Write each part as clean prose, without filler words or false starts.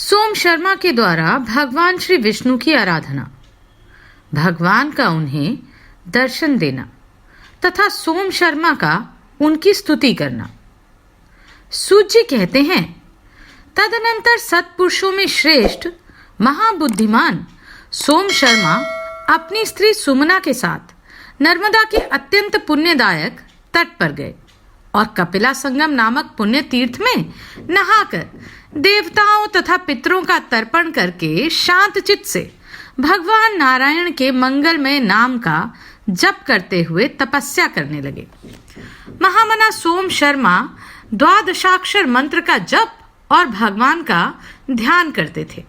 सोम शर्मा के द्वारा भगवान श्री विष्णु की आराधना, भगवान का उन्हें दर्शन देना तथा सोम शर्मा का उनकी स्तुति करना। सूत जी कहते हैं, तदनंतर सत्पुरुषों में श्रेष्ठ महाबुद्धिमान सोम शर्मा अपनी स्त्री सुमना के साथ नर्मदा के अत्यंत पुण्यदायक तट पर गए और कपिला संगम नामक पुण्य तीर्थ में नहाकर देवताओं तथा पितरों का तर्पण करके शांत चित्त से भगवान नारायण के मंगलमय नाम का जप करते हुए तपस्या करने लगे। महामना सोम शर्मा द्वादशाक्षर मंत्र का जप और भगवान का ध्यान करते थे।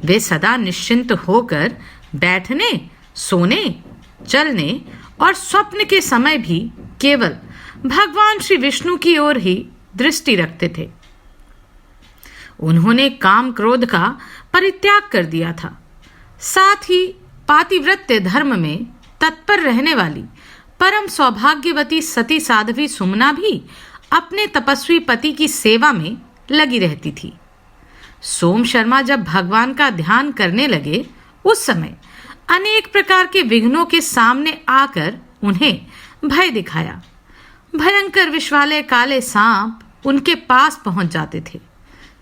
वे सदा निश्चिंत होकर बैठने, सोने, चलने और स्वप्न के समय भी केवल भगवान श्री विष्णु की ओर ही दृष्टि रखते थे। उन्होंने काम क्रोध का परित्याग कर दिया था। साथ ही पातिव्रत्य धर्म में तत्पर रहने वाली परम सौभाग्यवती सती साध्वी सुमना भी अपने तपस्वी पति की सेवा में लगी रहती थी। सोम शर्मा जब भगवान का ध्यान करने लगे, उस समय अनेक प्रकार के विघ्नों के सामने आकर उन्हें भय दिखाया। भयंकर विषवाले काले सांप उनके पास पहुंच जाते थे।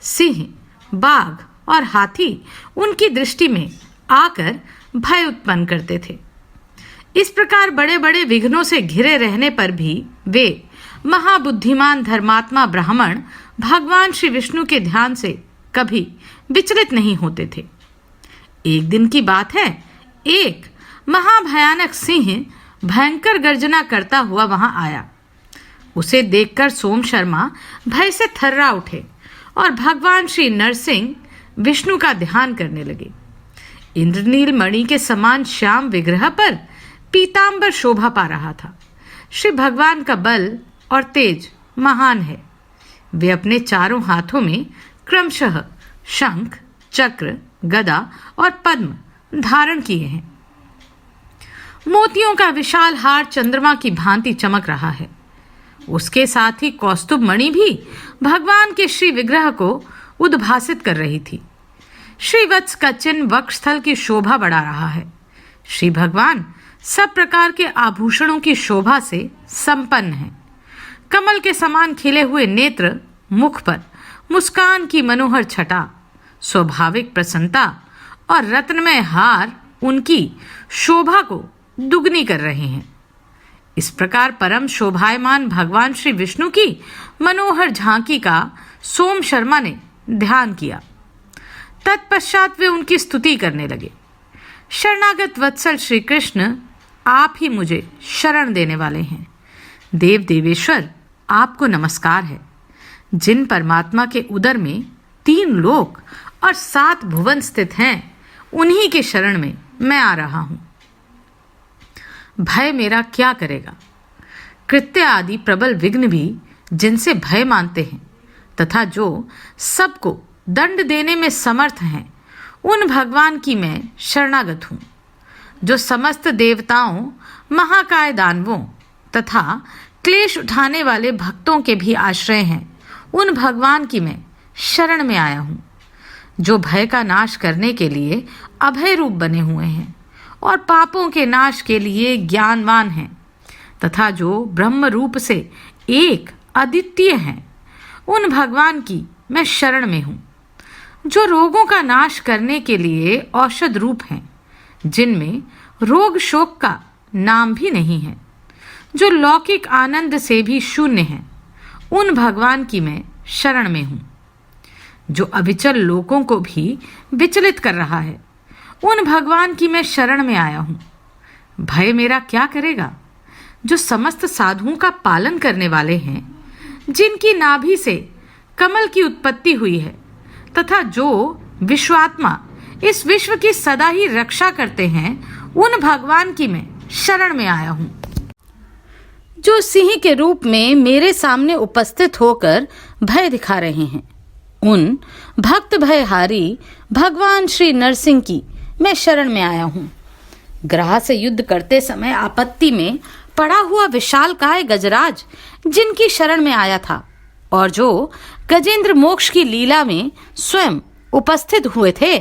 सिंह, बाघ और हाथी उनकी दृष्टि में आकर भय उत्पन्न करते थे। इस प्रकार बड़े बड़े विघ्नों से घिरे रहने पर भी वे महाबुद्धिमान धर्मात्मा ब्राह्मण भगवान श्री विष्णु के ध्यान से कभी विचलित नहीं होते थे। एक दिन की बात है, एक महाभयानक सिंह भयंकर गर्जना करता हुआ वहां आया। उसे देखकर सोम शर्मा भय से थर्रा उठे और भगवान श्री नरसिंह विष्णु का ध्यान करने लगे। इंद्रनील मणि के समान श्याम विग्रह पर पीतांबर शोभा पा रहा था। श्री भगवान का बल और तेज महान है। वे अपने चारों हाथों में क्रमशः शंख, चक्र, गदा और पद्म धारण किए हैं। मोतियों का विशाल हार चंद्रमा की भांति चमक रहा है। उसके साथ ही कौस्तुभ मणि भी भगवान के श्री विग्रह को उद्भासित कर रही थी। श्रीवत्स का चिन्ह वक्षस्थल की शोभा बढ़ा रहा है। श्री भगवान सब प्रकार के आभूषणों की शोभा से संपन्न है। कमल के समान खिले हुए नेत्र, मुख पर मुस्कान की मनोहर छटा, स्वाभाविक प्रसन्नता और रत्नमय हार उनकी शोभा को दुगनी कर रहे हैं। इस प्रकार परम शोभायमान भगवान श्री विष्णु की मनोहर झांकी का सोम शर्मा ने ध्यान किया। तत्पश्चात वे उनकी स्तुति करने लगे। शरणागत वत्सल श्री कृष्ण, आप ही मुझे शरण देने वाले हैं। देव देवेश्वर, आपको नमस्कार है। जिन परमात्मा के उदर में 3 लोक और 7 भुवन स्थित हैं, उन्हीं के शरण में मैं आ रहा हूं। भय मेरा क्या करेगा? कृत्य आदि प्रबल विघ्न भी जिनसे भय मानते हैं तथा जो सबको दंड देने में समर्थ हैं, उन भगवान की मैं शरणागत हूं। जो समस्त देवताओं, महाकाय दानवों तथा क्लेश उठाने वाले भक्तों के भी आश्रय हैं, उन भगवान की मैं शरण में आया हूं। जो भय का नाश करने के लिए अभय रूप बने हुए हैं और पापों के नाश के लिए ज्ञानवान हैं तथा जो ब्रह्म रूप से एक अद्वितीय हैं, उन भगवान की मैं शरण में हूं। जो रोगों का नाश करने के लिए औषध रूप हैं, जिनमें रोग शोक का नाम भी नहीं है, जो लौकिक आनंद से भी शून्य हैं, उन भगवान की मैं शरण में हूं। जो अविचल लोगों को भी विचलित कर रहा है, उन भगवान की मैं शरण में आया हूं। भय मेरा क्या करेगा? जो समस्त साधुओं का पालन करने वाले हैं, जिनकी नाभि से कमल की उत्पत्ति हुई है तथा जो विश्वात्मा इस विश्व की सदा ही रक्षा करते हैं, उन भगवान की मैं शरण में आया हूं। जो सिंह के रूप में मेरे सामने उपस्थित होकर भय दिखा रहे हैं, उन भक्त भयहारी भगवान श्री नरसिंह की मैं शरण में आया हूं। ग्रह से युद्ध करते समय आपत्ति में पड़ा हुआ विशालकाय गजराज जिनकी शरण में आया था और जो गजेंद्र मोक्ष की लीला में स्वयं उपस्थित हुए थे,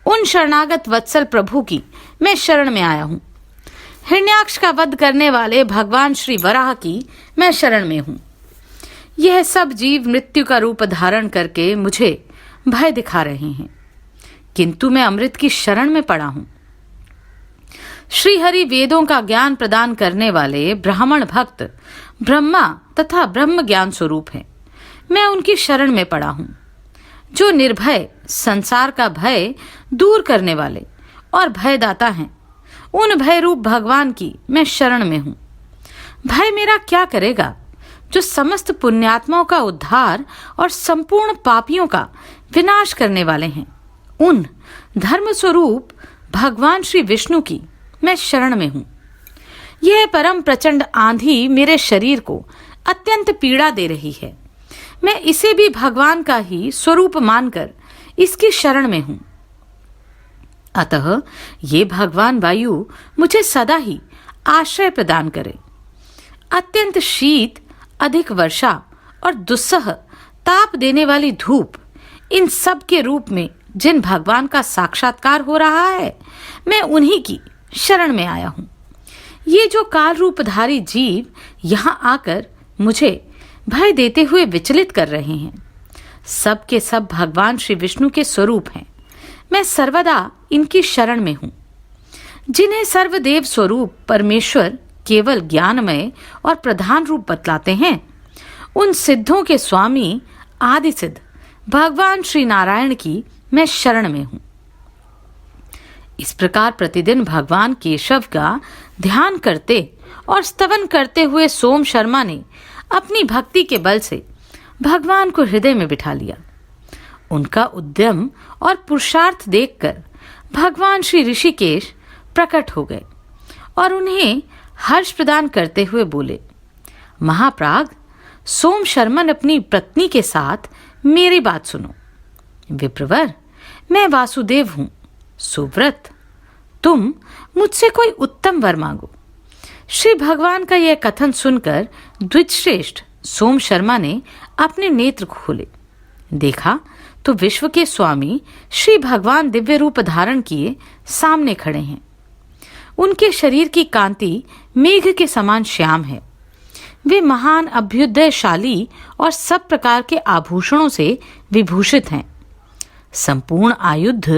उन शरणागत वत्सल प्रभु की मैं शरण में आया हूं। हिरण्याक्ष का वध करने वाले भगवान श्री वराह की मैं शरण में हूं। यह सब जीव मृत्यु का रूप धारण करके मुझे भय दिखा रहे हैं, किंतु मैं अमृत की शरण में पड़ा हूं। श्री हरि वेदों का ज्ञान प्रदान करने वाले ब्राह्मण भक्त ब्रह्मा तथा ब्रह्म ज्ञान स्वरूप हैं। मैं उनकी शरण में पड़ा हूं, जो निर्भय संसार का भय दूर करने वाले और भयदाता हैं। उन भय रूप भगवान की मैं शरण में हूं। भय मेरा क्या करेगा, जो समस्त पुण्यात्माओं का उद्धार और संपूर्ण पापियों का विनाश करने वाले हैं। उन धर्म स्वरूप भगवान श्री विष्णु की मैं शरण में हूं। यह परम प्रचंड आंधी मेरे शरीर को अत्यंत पीड़ा दे रही है। मैं इसे भी भगवान का ही स्वरूप मानकर इसकी शरण में हूं। अतः ये भगवान वायु मुझे सदा ही आश्रय प्रदान करे। अत्यंत शीत, अधिक वर्षा और दुस्सह ताप देने वाली धूप, इन सब के रूप में जिन भगवान का साक्षात्कार हो रहा है, मैं उन्हीं की शरण में आया हूं। ये जो काल रूपधारी जीव यहां आकर मुझे भय देते हुए विचलित कर रहे हैं, सब के सब भगवान श्री विष्णु के स्वरूप हैं। मैं सर्वदा इनकी शरण में हूं। जिन्हें सर्वदेव स्वरूप परमेश्वर केवल ज्ञानमय और प्रधान रूप बतलाते हैं, उन सिद्धों के स्वामी आदि सिद्ध भगवान श्री नारायण की मैं शरण में हूं। इस प्रकार प्रतिदिन भगवान केशव का ध्यान करते और स्तवन करते हुए सोम शर्मा ने अपनी भक्ति के बल से भगवान को हृदय में बिठा लिया। उनका उद्यम और पुरुषार्थ देखकर भगवान श्री ऋषिकेश प्रकट हो गए और उन्हें हर्ष प्रदान करते हुए बोले, महाप्राग, सोम शर्मन अपनी पत्नी के साथ मेरी बात सुनो। विप्रवर, मैं वासुदेव हूं, सुव्रत। तुम मुझसे कोई उत्तम वर मांगो। श्री भगवान का यह कथन सुनकर द्विजश्रेष्ठ सोम शर्मा ने अपने नेत्र खोले। देखा तो विश्व के स्वामी श्री भगवान दिव्य रूप धारण किए सामने खड़े हैं। उनके शरीर की कांति मेघ के समान श्याम है। वे महान अभ्युदयशाली और सब प्रकार के आभूषणों से विभूषित हैं। संपूर्ण आयुध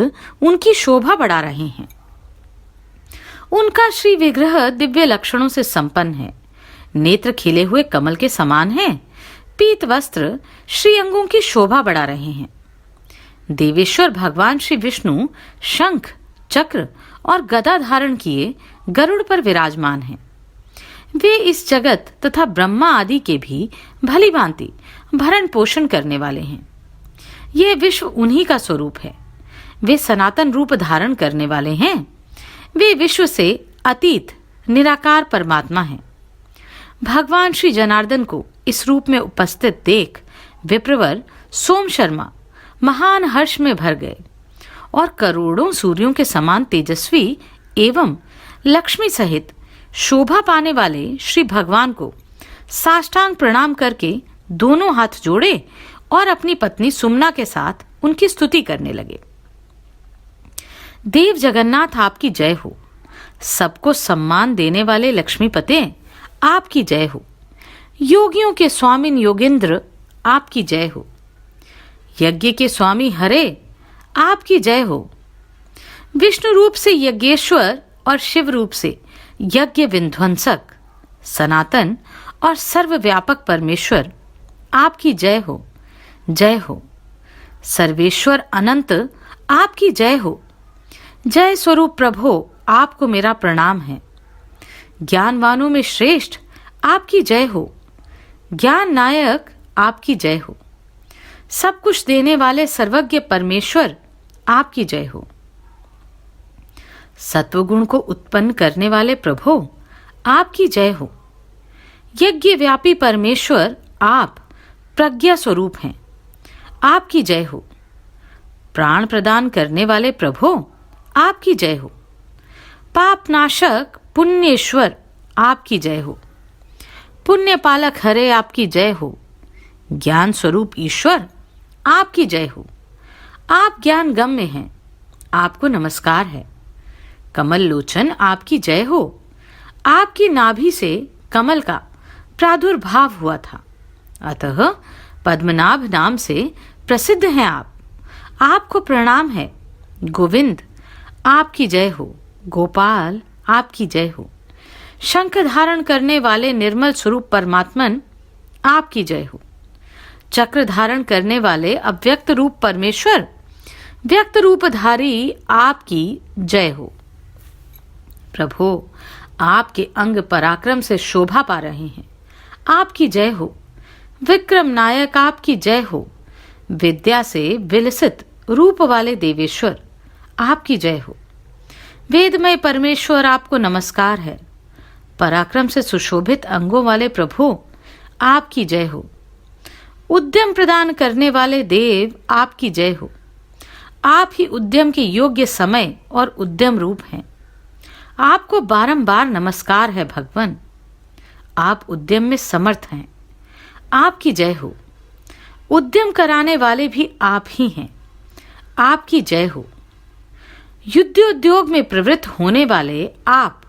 उनकी शोभा बढ़ा रहे हैं। उनका श्री विग्रह दिव्य लक्षणों से संपन्न है। नेत्र खिले हुए कमल के समान हैं। पीत वस्त्र श्री अंगों की शोभा बढ़ा रहे हैं। देवेश्वर भगवान श्री विष्णु शंख, चक्र और गदा धारण किए गरुड़ पर विराजमान हैं। वे इस जगत तथा ब्रह्मा आदि के भी भली भांति भरण पोषण करने वाले हैं। यह विश्व उन्हीं का स्वरूप है। वे सनातन रूप धारण करने वाले हैं। वे विश्व से अतीत निराकार परमात्मा हैं। भगवान श्री जनार्दन को इस रूप में उपस्थित देख विप्रवर सोम शर्मा महान हर्ष में भर गए और करोड़ों सूर्यों के समान तेजस्वी एवं लक्ष्मी सहित शोभा पाने वाले श्री भगवान को साष्टांग प्रणाम करके दोनों हाथ जोड़े और अपनी पत्नी सुमना के साथ उनकी स्तुति करने लगे। देव जगन्नाथ आपकी जय हो। सबको सम्मान देने वाले लक्ष्मीपते आपकी जय हो। योगियों के स्वामिन योगेंद्र आपकी जय हो। यज्ञ के स्वामी हरे आपकी जय हो। विष्णु रूप से यज्ञेश्वर और शिव रूप से यज्ञ विध्वंसक सनातन और सर्वव्यापक परमेश्वर आपकी जय हो। जय हो। सर्वेश्वर अनंत आपकी जय हो। जय स्वरूप प्रभो आपको मेरा प्रणाम है। ज्ञानवानों में श्रेष्ठ आपकी जय हो। ज्ञान नायक आपकी जय हो। सब कुछ देने वाले सर्वज्ञ परमेश्वर आपकी जय हो। सत्वगुण को उत्पन्न करने वाले प्रभो आपकी जय हो। यज्ञ व्यापी परमेश्वर आप प्रज्ञा स्वरूप हैं, आपकी जय हो। प्राण प्रदान करने वाले प्रभो आपकी जय हो। पाप नाशक पुण्येश्वर आपकी जय हो। पुण्य पालक हरे आपकी जय हो। ज्ञान स्वरूप ईश्वर आपकी जय हो। आप ज्ञान गम्य हैं, आपको नमस्कार है। कमल लोचन आपकी जय हो। आपकी नाभि से कमल का प्रादुर्भाव हुआ था, अतः पद्मनाभ नाम से प्रसिद्ध हैं आप। आपको प्रणाम है। गोविंद आपकी जय हो। गोपाल आपकी जय हो। शंख धारण करने वाले निर्मल स्वरूप परमात्मन आपकी जय हो। चक्र धारण करने वाले अव्यक्त रूप परमेश्वर व्यक्त रूपधारी आपकी जय हो। प्रभो आपके अंग पराक्रम से शोभा पा रहे हैं, आपकी जय हो। विक्रम नायक आपकी जय हो। विद्या से विलसित रूप वाले देवेश्वर आपकी जय हो। वेदमय परमेश्वर आपको नमस्कार है। पराक्रम से सुशोभित अंगों वाले प्रभु आपकी जय हो। उद्यम प्रदान करने वाले देव आपकी जय हो। आप ही उद्यम के योग्य समय और उद्यम रूप हैं। आपको बारंबार नमस्कार है भगवान। आप उद्यम में समर्थ हैं, आपकी जय हो। उद्यम कराने वाले भी आप ही हैं, आपकी जय हो। युद्ध उद्योग में प्रवृत्त होने वाले आप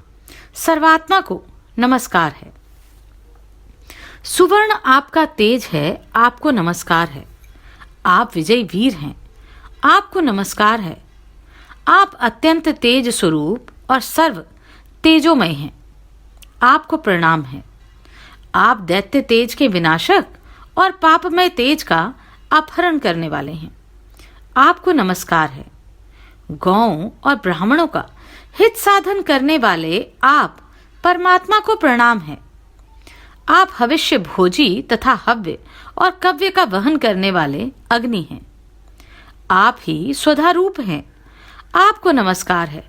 सर्वात्मा को नमस्कार है। सुवर्ण आपका तेज है, आपको नमस्कार है। आप विजय वीर हैं, आपको नमस्कार है। आप अत्यंत तेज स्वरूप और सर्व तेजोमय हैं, आपको प्रणाम है। आप दैत्य तेज के विनाशक और पापमय तेज का अपहरण करने वाले हैं, आपको नमस्कार है। गौओं और ब्राह्मणों का हित साधन करने वाले आप परमात्मा को प्रणाम है। आप हविष्य भोजी तथा हव्य और कव्य का वहन करने वाले अग्नि हैं। आप ही स्वधा रूप हैं, आपको नमस्कार है।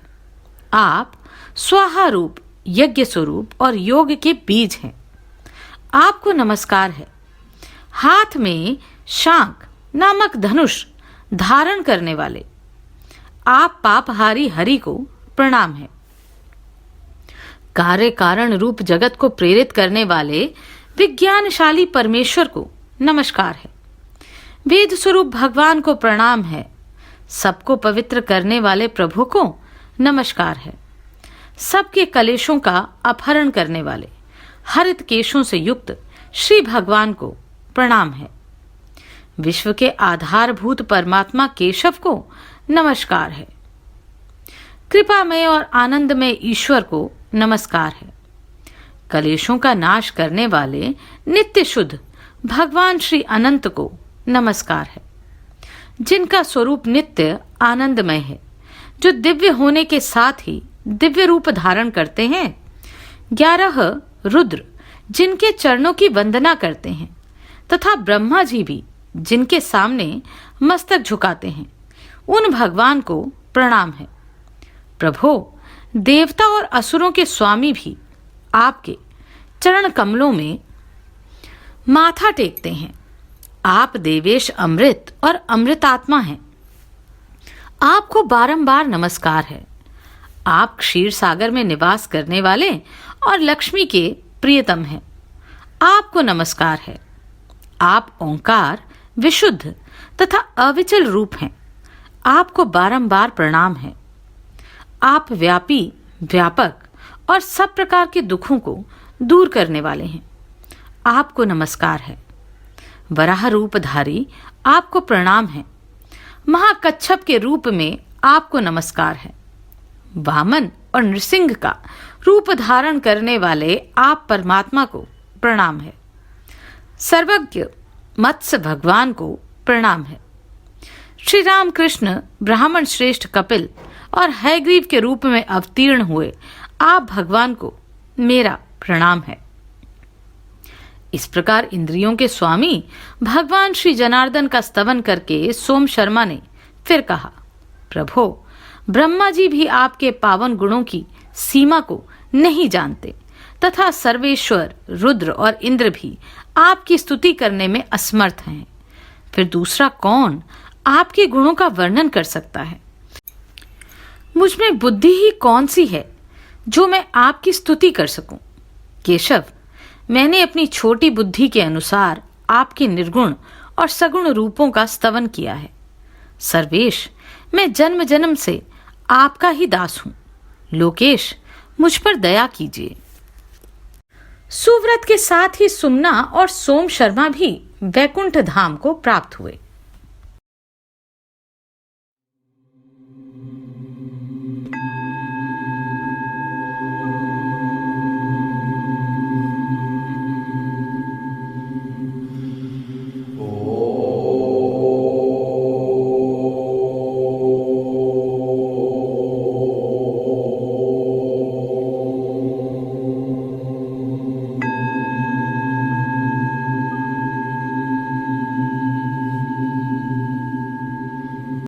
आप स्वाहा रूप, यज्ञ स्वरूप और योग के बीज हैं, आपको नमस्कार है। हाथ में शांक नामक धनुष धारण करने वाले आप पापहारी हरि को प्रणाम है। कार्य कारण रूप जगत को प्रेरित करने वाले विज्ञानशाली परमेश्वर को नमस्कार है। वेद स्वरूप भगवान को प्रणाम है। सबको पवित्र करने वाले प्रभु को नमस्कार है। सबके कलेशों का अपहरण करने वाले हरित केशों से युक्त श्री भगवान को प्रणाम है। विश्व के आधारभूत परमात्मा केशव को नमस्कार है। कृपामय और आनंदमय ईश्वर को नमस्कार है। कलेशों का नाश करने वाले नित्य शुद्ध भगवान श्री अनंत को नमस्कार है, जिनका स्वरूप नित्य आनंदमय है, जो दिव्य होने के साथ ही दिव्य रूप धारण करते हैं। 11 रुद्र जिनके चरणों की वंदना करते हैं तथा ब्रह्मा जी भी जिनके सामने मस्तक झुकाते हैं, उन भगवान को प्रणाम है। प्रभो देवता और असुरों के स्वामी भी आपके चरण कमलों में माथा टेकते हैं। आप देवेश अमृत और अमृतात्मा हैं, आपको बारंबार नमस्कार है। आप क्षीर सागर में निवास करने वाले और लक्ष्मी के प्रियतम हैं, आपको नमस्कार है। आप ओंकार विशुद्ध तथा अविचल रूप हैं, आपको बारंबार प्रणाम है। आप व्यापी, व्यापक और सब प्रकार के दुखों को दूर करने वाले हैं, आपको नमस्कार है। वराह रूपधारी आपको प्रणाम है। महाकच्छप के रूप में आपको नमस्कार है। वामन और नृसिंह का रूप धारण करने वाले आप परमात्मा को प्रणाम है। सर्वज्ञ मत्स्य भगवान को प्रणाम है। श्री राम कृष्ण ब्राह्मण श्रेष्ठ कपिल और हयग्रीव के रूप में अवतीर्ण हुए आप भगवान को मेरा प्रणाम है। इस प्रकार इंद्रियों के स्वामी भगवान श्री जनार्दन का स्तवन करके सोम शर्मा ने फिर कहा, प्रभो ब्रह्मा जी भी आपके पावन गुणों की सीमा को नहीं जानते तथा सर्वेश्वर रुद्र और इंद्र भी आपकी स्तुति करने में असमर्थ हैं। फिर दूसरा कौन आपके गुणों का वर्णन कर सकता है? मुझ में बुद्धि ही कौन सी है जो मैं आपकी स्तुति कर सकूं? केशव, मैंने अपनी छोटी बुद्धि के अनुसार आपके निर्गुण और सगुण रूपों का स्तवन किया है। सर्वेश, मैं जन्म जन्म से आपका ही दास हूं। लोकेश, मुझ पर दया कीजिए। सुव्रत के साथ ही सुमना और सोम शर्मा भी वैकुंठ धाम को प्राप्त हुए।